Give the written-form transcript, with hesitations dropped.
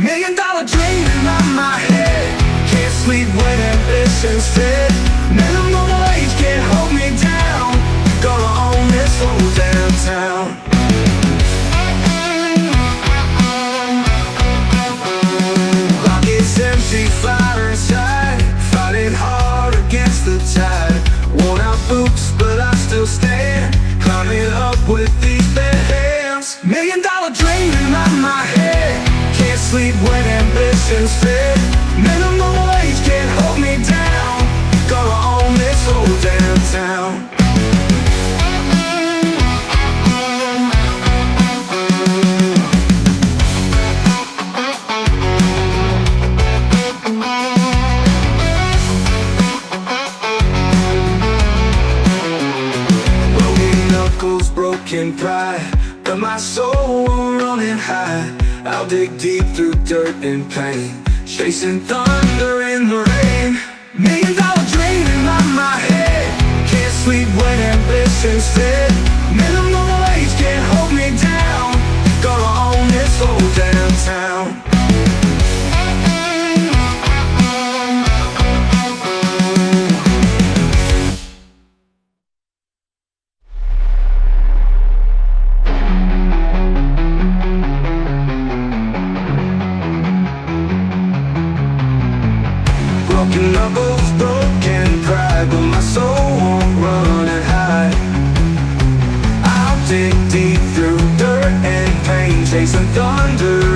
$1,000,000 dreaming on my head. Can't sleep when ambition's fed. Minimum wage can't hold me down. Gonna own this whole downtown. Pockets empty, fire inside. Fighting hard against the tide. Worn out boots, but I still stand. Climbing up with these bare hands. $1,000,000 dreaming on my head. Can't sleep when ambition's fed. Minimum wage can't hold me down. Gonna own this whole downtown. Broken knuckles, broken pride, but my soul running high. I'll dig deep through dirt and pain, chasing thunder in the rain. $1,000,000 dreaming on my head. Can't sleep when ambition's fed. Minimum wage can't hold me down. Gonna own this whole downtown. Broken knuckles, broken pride, but my soul won't run and hide. I'll dig deep through dirt and pain, chasing thunder